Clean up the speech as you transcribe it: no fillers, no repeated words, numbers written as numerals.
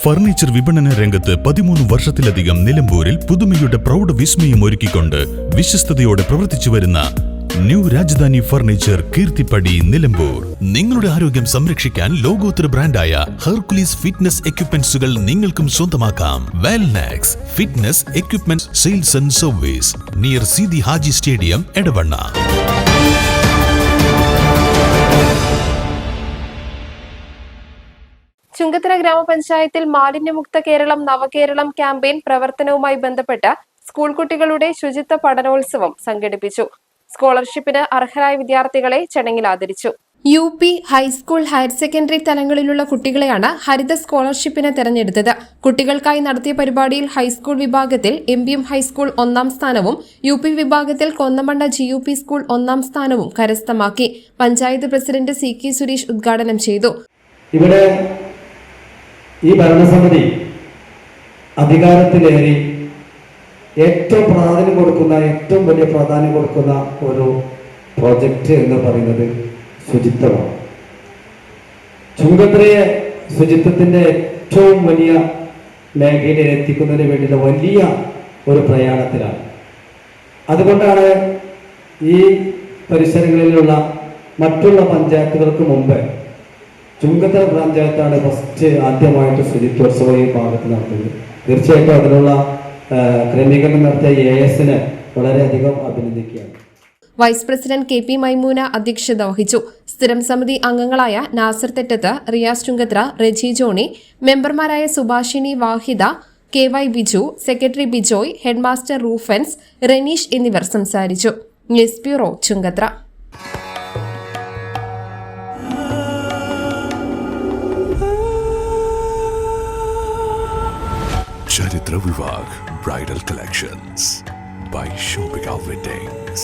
Furniture വിപണന രംഗത്ത് 13 വർഷത്തിലധികം നിലമ്പൂരിൽ പുതുമയുടെ പ്രൗഢ വിസ്മയം ഒരുക്കിക്കൊണ്ട് വിശ്വസ്തയോടെ പ്രവർത്തിച്ചു വരുന്ന ന്യൂ രാജധാനി ഫർണിച്ചർ കീർത്തിപ്പടി നിലമ്പൂർ. നിങ്ങളുടെ ആരോഗ്യം സംരക്ഷിക്കാൻ ലോകോത്തര ബ്രാൻഡായ ഹെർക്കുലീസ് ഫിറ്റ്നസ് എക്യുപ്മെന്റ്സുകൾ നിങ്ങൾക്കും സ്വന്തമാക്കാം. Wellnex fitness equipment sales and service near Seethi Haji stadium, Edavanna. Chungathara ഗ്രാമപഞ്ചായത്തിൽ മാലിന്യമുക്ത കേരളം നവകേരളം ക്യാമ്പയിൻ പ്രവർത്തനവുമായി ബന്ധപ്പെട്ട് സ്കൂൾ കുട്ടികളുടെ ശുചിത്വ പഠനോത്സവം സംഘടിപ്പിച്ചു. സ്കോളർഷിപ്പിന് അർഹരായ വിദ്യാർത്ഥികളെ ചടങ്ങിൽ ആദരിച്ചു. UP, ഹൈസ്കൂൾ, ഹയർ സെക്കൻഡറി തലങ്ങളിലുള്ള കുട്ടികളെയാണ് ഹരിത സ്കോളർഷിപ്പിന് തെരഞ്ഞെടുത്തത്. കുട്ടികൾക്കായി നടത്തിയ പരിപാടിയിൽ ഹൈസ്കൂൾ വിഭാഗത്തിൽ MBM ഹൈസ്കൂൾ 1ാം സ്ഥാനവും UP വിഭാഗത്തിൽ കൊന്നമണ്ണ GUP സ്കൂൾ 1ാം സ്ഥാനവും കരസ്ഥമാക്കി. പഞ്ചായത്ത് പ്രസിഡന്റ് CK സുരേഷ് ഉദ്ഘാടനം ചെയ്തു. ഇവിടെ ഈ ഭരണസമിതി അധികാരത്തിലേറി ഏറ്റവും വലിയ പ്രാധാന്യം കൊടുക്കുന്ന ഒരു പ്രോജക്റ്റ് എന്ന് പറയുന്നത് ശുചിത്വമാണ്. ചുങ്കത്തറയെ ശുചിത്വത്തിന്റെ ഏറ്റവും വലിയ മേഖലയിൽ എത്തിക്കുന്നതിന് വേണ്ടിയുള്ള വലിയ ഒരു പ്രയാണത്തിലാണ്. അതുകൊണ്ടാണ് ഈ പരിസരങ്ങളിലുള്ള മറ്റുള്ള പഞ്ചായത്തുകൾക്ക് മുമ്പ് ചുങ്കത്തറ പഞ്ചായത്താണ് ആദ്യമായിട്ട് ശുചിത്വോത്സവം ഈ ഭാഗത്ത് നടത്തുന്നത്. തീർച്ചയായിട്ടും അതിനുള്ള ക്രമീകരണം നടത്തിയ ASന് വളരെയധികം അഭിനന്ദിക്കുകയാണ്. വൈസ് പ്രസിഡന്റ് KP മൈമൂന അധ്യക്ഷത വഹിച്ചു. സ്ഥിരം സമിതി അംഗങ്ങളായ നാസർ തെറ്റത്ത്, റിയാസ് ചുങ്കത്തറ, റെജി ജോണി, മെമ്പർമാരായ Subhashini Vahida, KY Biju, secretary Bijoy, headmaster Rufans, Reneesh എന്നിവർ സംസാരിച്ചു. News bureau, Chungathara. Charitra Vivag Bridal Collections by Shobhika Weddings.